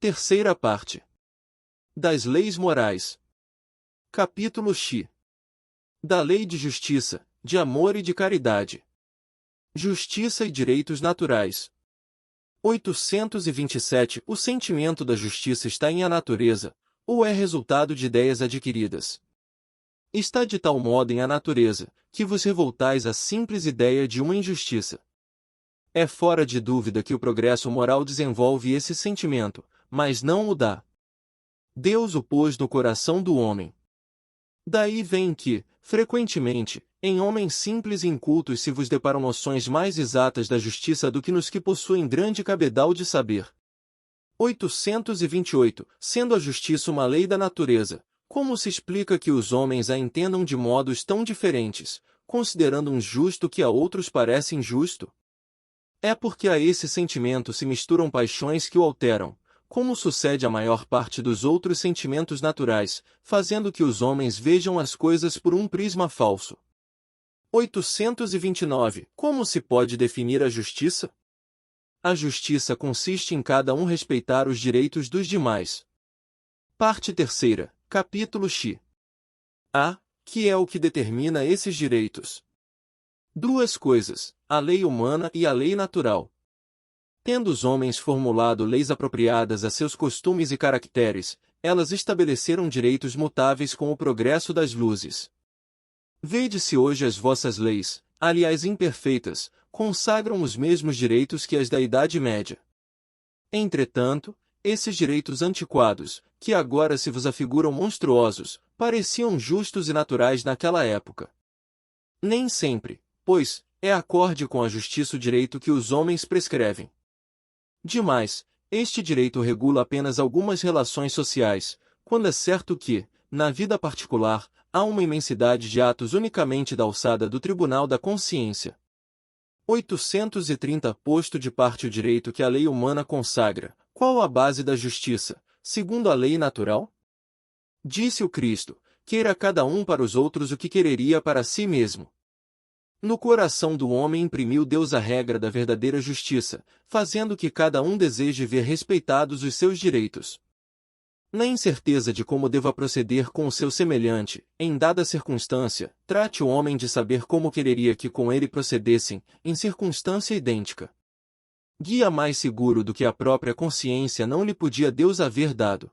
Terceira parte. Das leis morais. Capítulo X. Da lei de justiça, de amor e de caridade. Justiça e direitos naturais. 827. O sentimento da justiça está em a natureza, ou é resultado de ideias adquiridas. Está de tal modo em a natureza, que vos revoltais à simples ideia de uma injustiça. É fora de dúvida que o progresso moral desenvolve esse sentimento, mas não o dá. Deus o pôs no coração do homem. Daí vem que, frequentemente, em homens simples e incultos se vos deparam noções mais exatas da justiça do que nos que possuem grande cabedal de saber. 828. Sendo a justiça uma lei da natureza, como se explica que os homens a entendam de modos tão diferentes, considerando um justo que a outros parece injusto? É porque a esse sentimento se misturam paixões que o alteram, como sucede à maior parte dos outros sentimentos naturais, fazendo que os homens vejam as coisas por um prisma falso. 829. Como se pode definir a justiça? A justiça consiste em cada um respeitar os direitos dos demais. Parte terceira, capítulo X. A. Que é o que determina esses direitos? Duas coisas, a lei humana e a lei natural. Tendo os homens formulado leis apropriadas a seus costumes e caracteres, elas estabeleceram direitos mutáveis com o progresso das luzes. Vede-se hoje as vossas leis, aliás imperfeitas, consagram os mesmos direitos que as da Idade Média. Entretanto, esses direitos antiquados, que agora se vos afiguram monstruosos, pareciam justos e naturais naquela época. Nem sempre, pois, é acorde com a justiça o direito que os homens prescrevem. Demais, este direito regula apenas algumas relações sociais, quando é certo que, na vida particular, há uma imensidade de atos unicamente da alçada do tribunal da consciência. 830. Posto de parte o direito que a lei humana consagra, qual a base da justiça, segundo a lei natural? Disse o Cristo, queira cada um para os outros o que quereria para si mesmo. No coração do homem imprimiu Deus a regra da verdadeira justiça, fazendo que cada um deseje ver respeitados os seus direitos. Na incerteza de como deva proceder com o seu semelhante, em dada circunstância, trate o homem de saber como quereria que com ele procedessem, em circunstância idêntica. Guia mais seguro do que a própria consciência não lhe podia Deus haver dado.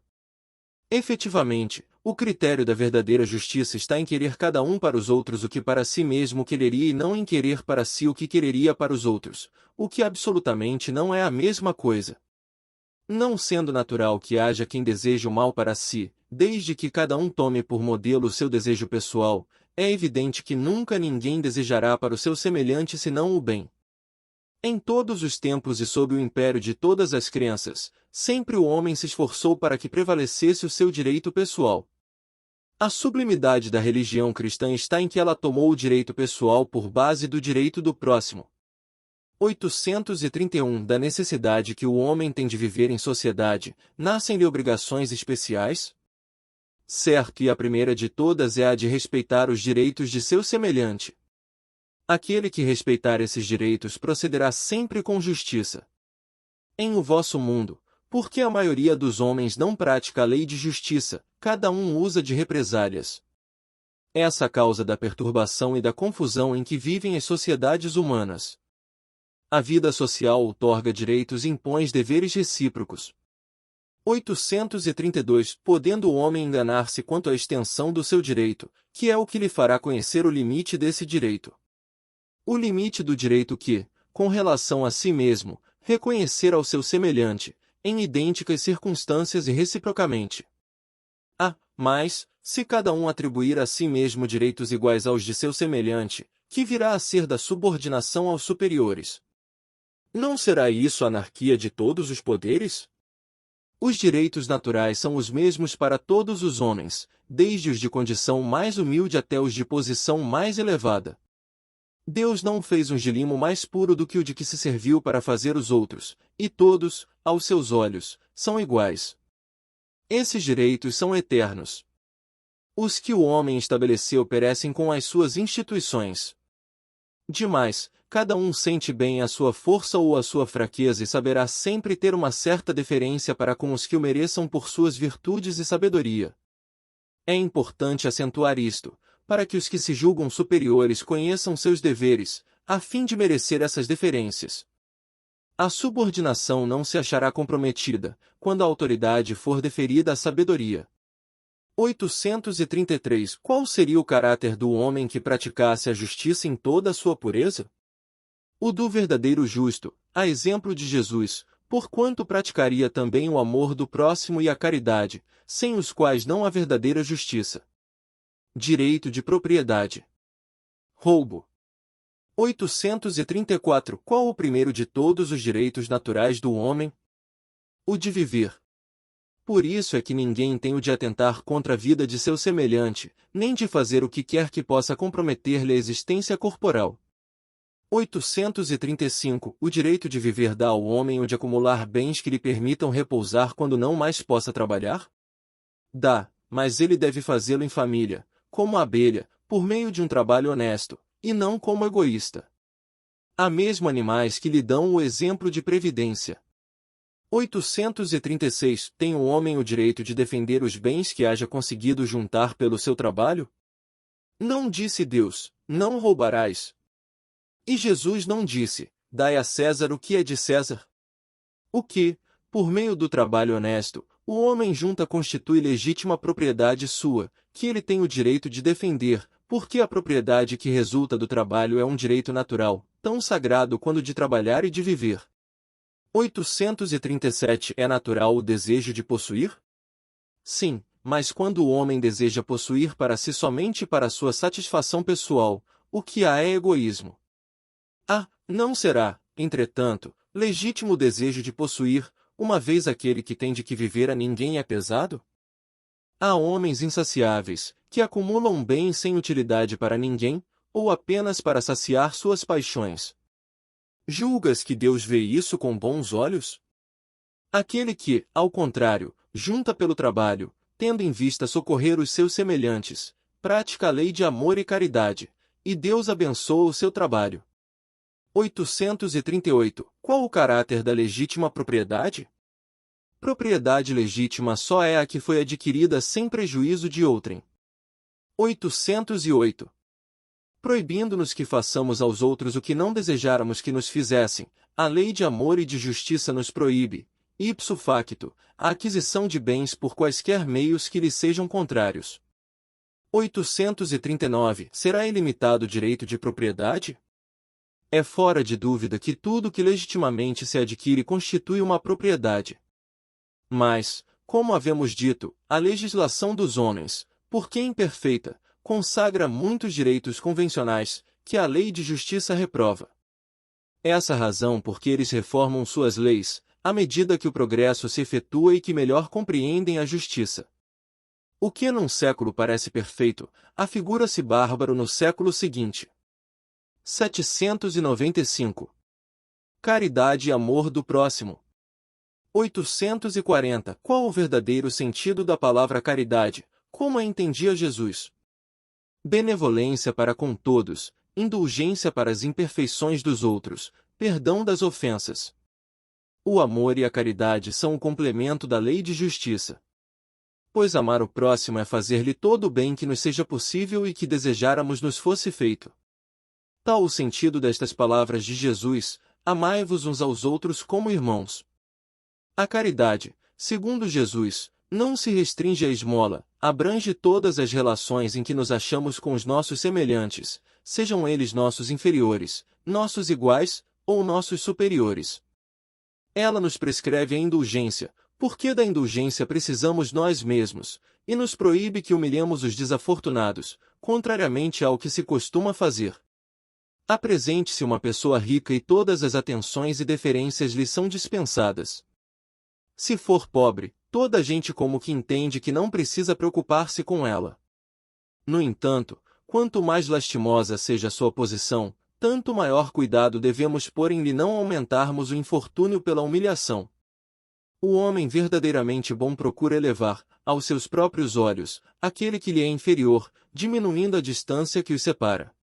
Efetivamente, o critério da verdadeira justiça está em querer cada um para os outros o que para si mesmo quereria e não em querer para si o que quereria para os outros, o que absolutamente não é a mesma coisa. Não sendo natural que haja quem deseje o mal para si, desde que cada um tome por modelo o seu desejo pessoal, é evidente que nunca ninguém desejará para o seu semelhante senão o bem. Em todos os tempos e sob o império de todas as crenças, sempre o homem se esforçou para que prevalecesse o seu direito pessoal. A sublimidade da religião cristã está em que ela tomou o direito pessoal por base do direito do próximo. 831. Da necessidade que o homem tem de viver em sociedade, nascem-lhe obrigações especiais? Certo, e a primeira de todas é a de respeitar os direitos de seu semelhante. Aquele que respeitar esses direitos procederá sempre com justiça. Em o vosso mundo, porque a maioria dos homens não pratica a lei de justiça, cada um usa de represálias. Essa causa da perturbação e da confusão em que vivem as sociedades humanas. A vida social outorga direitos e impõe deveres recíprocos. 832. Podendo o homem enganar-se quanto à extensão do seu direito, que é o que lhe fará conhecer o limite desse direito. O limite do direito que, com relação a si mesmo, reconhecer ao seu semelhante, em idênticas circunstâncias e reciprocamente. Mas, se cada um atribuir a si mesmo direitos iguais aos de seu semelhante, que virá a ser da subordinação aos superiores? Não será isso a anarquia de todos os poderes? Os direitos naturais são os mesmos para todos os homens, desde os de condição mais humilde até os de posição mais elevada. Deus não fez um gilimo mais puro do que o de que se serviu para fazer os outros, e todos, aos seus olhos, são iguais. Esses direitos são eternos. Os que o homem estabeleceu perecem com as suas instituições. Demais, cada um sente bem a sua força ou a sua fraqueza e saberá sempre ter uma certa deferência para com os que o mereçam por suas virtudes e sabedoria. É importante acentuar isto, para que os que se julgam superiores conheçam seus deveres, a fim de merecer essas deferências. A subordinação não se achará comprometida, quando a autoridade for deferida à sabedoria. 833. Qual seria o caráter do homem que praticasse a justiça em toda a sua pureza? O do verdadeiro justo, a exemplo de Jesus, porquanto praticaria também o amor do próximo e a caridade, sem os quais não há verdadeira justiça. Direito de propriedade. Roubo. 834. Qual o primeiro de todos os direitos naturais do homem? O de viver. Por isso é que ninguém tem o de atentar contra a vida de seu semelhante, nem de fazer o que quer que possa comprometer-lhe a existência corporal. 835. O direito de viver dá ao homem o de acumular bens que lhe permitam repousar quando não mais possa trabalhar? Dá, mas ele deve fazê-lo em família, como a abelha, por meio de um trabalho honesto, e não como egoísta. Há mesmo animais que lhe dão o exemplo de previdência. 836. Tem o homem o direito de defender os bens que haja conseguido juntar pelo seu trabalho? Não disse Deus, não roubarás. E Jesus não disse, dai a César o que é de César? O que, por meio do trabalho honesto, o homem junta constitui legítima propriedade sua, que ele tem o direito de defender, porque a propriedade que resulta do trabalho é um direito natural, tão sagrado quanto de trabalhar e de viver. 837. É natural o desejo de possuir? Sim, mas quando o homem deseja possuir para si somente para sua satisfação pessoal, o que há é egoísmo. Não será, entretanto, legítimo o desejo de possuir, uma vez aquele que tem de que viver a ninguém é pesado? Há homens insaciáveis, que acumulam bens sem utilidade para ninguém, ou apenas para saciar suas paixões. Julgas que Deus vê isso com bons olhos? Aquele que, ao contrário, junta pelo trabalho, tendo em vista socorrer os seus semelhantes, pratica a lei de amor e caridade, e Deus abençoa o seu trabalho. 838. Qual o caráter da legítima propriedade? Propriedade legítima só é a que foi adquirida sem prejuízo de outrem. 808. Proibindo-nos que façamos aos outros o que não desejáramos que nos fizessem, a lei de amor e de justiça nos proíbe, ipso facto, a aquisição de bens por quaisquer meios que lhes sejam contrários. 839. Será ilimitado o direito de propriedade? É fora de dúvida que tudo que legitimamente se adquire constitui uma propriedade. Mas, como havemos dito, a legislação dos homens, porque imperfeita, consagra muitos direitos convencionais, que a lei de justiça reprova. Essa a razão por que eles reformam suas leis, à medida que o progresso se efetua e que melhor compreendem a justiça. O que num século parece perfeito, afigura-se bárbaro no século seguinte. 795. Caridade e amor do próximo. 840. Qual o verdadeiro sentido da palavra caridade, como a entendia Jesus? Benevolência para com todos, indulgência para as imperfeições dos outros, perdão das ofensas. O amor e a caridade são o complemento da lei de justiça. Pois amar o próximo é fazer-lhe todo o bem que nos seja possível e que desejáramos nos fosse feito. Tal o sentido destas palavras de Jesus: amai-vos uns aos outros como irmãos. A caridade, segundo Jesus, não se restringe à esmola, abrange todas as relações em que nos achamos com os nossos semelhantes, sejam eles nossos inferiores, nossos iguais, ou nossos superiores. Ela nos prescreve a indulgência, porque da indulgência precisamos nós mesmos, e nos proíbe que humilhemos os desafortunados, contrariamente ao que se costuma fazer. Apresente-se uma pessoa rica e todas as atenções e deferências lhe são dispensadas. Se for pobre, toda a gente como que entende que não precisa preocupar-se com ela. No entanto, quanto mais lastimosa seja a sua posição, tanto maior cuidado devemos pôr em lhe não aumentarmos o infortúnio pela humilhação. O homem verdadeiramente bom procura elevar, aos seus próprios olhos, aquele que lhe é inferior, diminuindo a distância que os separa.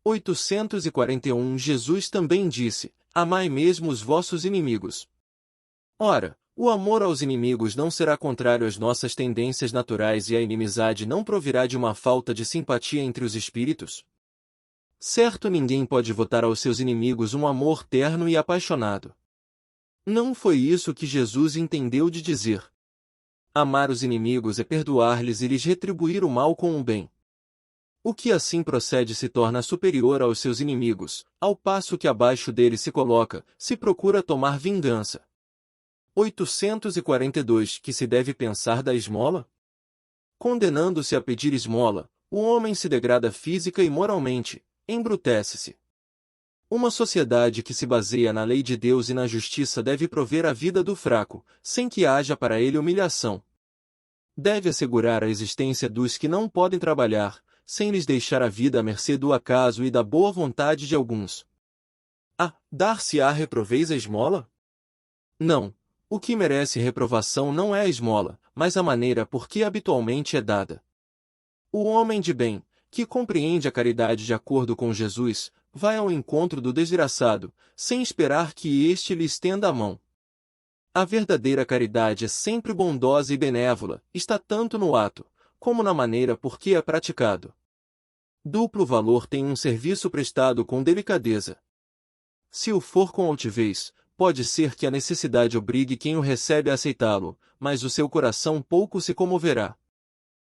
841 Jesus também disse, amai mesmo os vossos inimigos. Ora, o amor aos inimigos não será contrário às nossas tendências naturais e a inimizade não provirá de uma falta de simpatia entre os espíritos? Certo, ninguém pode votar aos seus inimigos um amor terno e apaixonado. Não foi isso que Jesus entendeu de dizer. Amar os inimigos é perdoar-lhes e lhes retribuir o mal com o bem. O que assim procede se torna superior aos seus inimigos, ao passo que abaixo deles se coloca, se procura tomar vingança. 842 Que se deve pensar da esmola? Condenando-se a pedir esmola, o homem se degrada física e moralmente, embrutece-se. Uma sociedade que se baseia na lei de Deus e na justiça deve prover a vida do fraco, sem que haja para ele humilhação. Deve assegurar a existência dos que não podem trabalhar, sem lhes deixar a vida à mercê do acaso e da boa vontade de alguns. Dar-se-á reproveis a esmola? Não. O que merece reprovação não é a esmola, mas a maneira por que habitualmente é dada. O homem de bem, que compreende a caridade de acordo com Jesus, vai ao encontro do desgraçado, sem esperar que este lhe estenda a mão. A verdadeira caridade é sempre bondosa e benévola, está tanto no ato, como na maneira por que é praticado. Duplo valor tem um serviço prestado com delicadeza. Se o for com altivez, pode ser que a necessidade obrigue quem o recebe a aceitá-lo, mas o seu coração pouco se comoverá.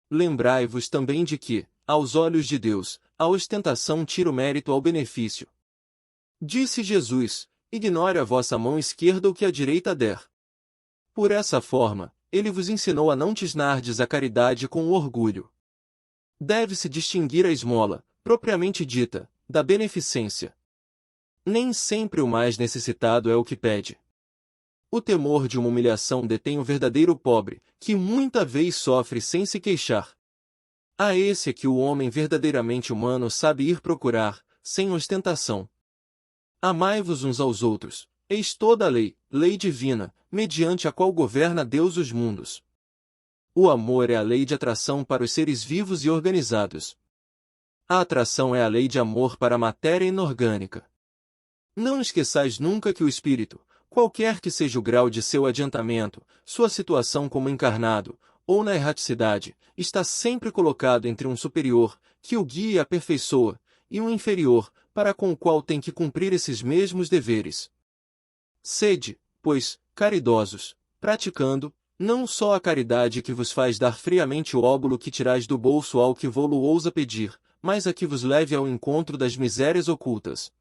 Lembrai-vos também de que, aos olhos de Deus, a ostentação tira o mérito ao benefício. Disse Jesus, ignore a vossa mão esquerda o que a direita der. Por essa forma, ele vos ensinou a não tisnardes a caridade com o orgulho. Deve-se distinguir a esmola, propriamente dita, da beneficência. Nem sempre o mais necessitado é o que pede. O temor de uma humilhação detém o verdadeiro pobre, que muita vez sofre sem se queixar. A esse é que o homem verdadeiramente humano sabe ir procurar, sem ostentação. Amai-vos uns aos outros, eis toda a lei, lei divina, mediante a qual governa Deus os mundos. O amor é a lei de atração para os seres vivos e organizados. A atração é a lei de amor para a matéria inorgânica. Não esqueçais nunca que o espírito, qualquer que seja o grau de seu adiantamento, sua situação como encarnado, ou na erraticidade, está sempre colocado entre um superior, que o guia e aperfeiçoa, e um inferior, para com o qual tem que cumprir esses mesmos deveres. Sede, pois, caridosos, praticando, não só a caridade que vos faz dar friamente o óbolo que tirais do bolso ao que vô-lo ousa pedir, mas a que vos leve ao encontro das misérias ocultas.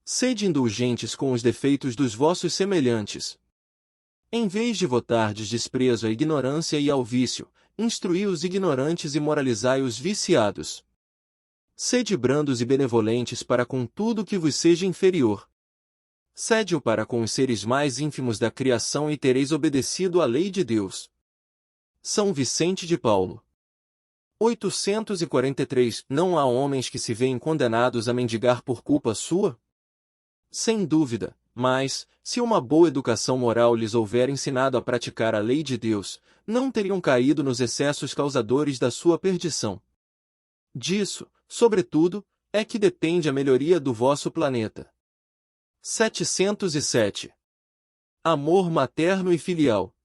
Sede indulgentes com os defeitos dos vossos semelhantes. Em vez de votardes desprezo à ignorância e ao vício, instruí os ignorantes e moralizai os viciados. Sede brandos e benevolentes para com tudo que vos seja inferior. Sede-o para com os seres mais ínfimos da criação e tereis obedecido à lei de Deus. São Vicente de Paulo. 843 Não há homens que se veem condenados a mendigar por culpa sua? Sem dúvida, mas, se uma boa educação moral lhes houver ensinado a praticar a lei de Deus, não teriam caído nos excessos causadores da sua perdição. Disso, sobretudo, é que depende a melhoria do vosso planeta. 707. Amor materno e filial.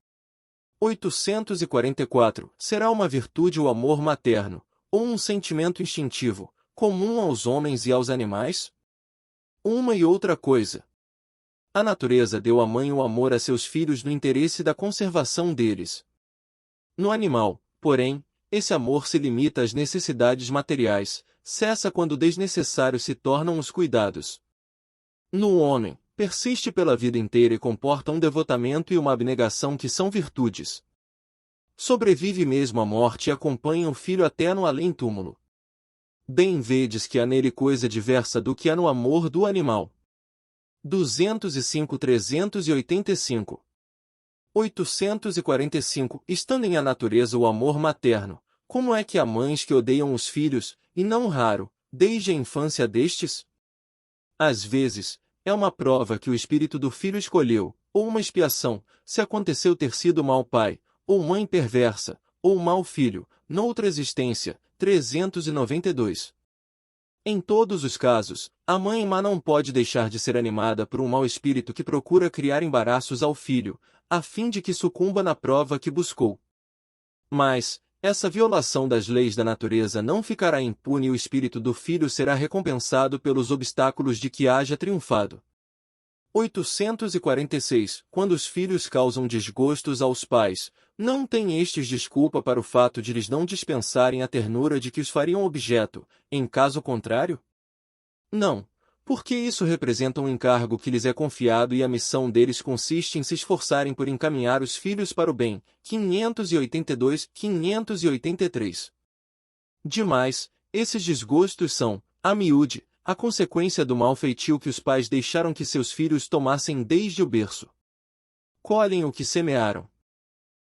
844. Será uma virtude o amor materno, ou um sentimento instintivo, comum aos homens e aos animais? Uma e outra coisa. A natureza deu à mãe o amor a seus filhos no interesse da conservação deles. No animal, porém, esse amor se limita às necessidades materiais, cessa quando desnecessários se tornam os cuidados. No homem, persiste pela vida inteira e comporta um devotamento e uma abnegação que são virtudes. Sobrevive mesmo à morte e acompanha o filho até no além-túmulo. Bem vedes que há nele coisa diversa do que há no amor do animal. 205-385. 845. Estando em a natureza o amor materno, como é que há mães que odeiam os filhos, e não raro, desde a infância destes? Às vezes, é uma prova que o espírito do filho escolheu, ou uma expiação, se aconteceu ter sido mau pai, ou mãe perversa, ou mau filho, noutra existência. 392. Em todos os casos, a mãe má não pode deixar de ser animada por um mau espírito que procura criar embaraços ao filho, a fim de que sucumba na prova que buscou. Mas, essa violação das leis da natureza não ficará impune e o espírito do filho será recompensado pelos obstáculos de que haja triunfado. 846. Quando os filhos causam desgostos aos pais, não têm estes desculpa para o fato de lhes não dispensarem a ternura de que os fariam objeto, em caso contrário? Não, porque isso representa um encargo que lhes é confiado e a missão deles consiste em se esforçarem por encaminhar os filhos para o bem. 582-583. Demais, esses desgostos são, a miúde, a consequência do mau feitio que os pais deixaram que seus filhos tomassem desde o berço. Colhem o que semearam.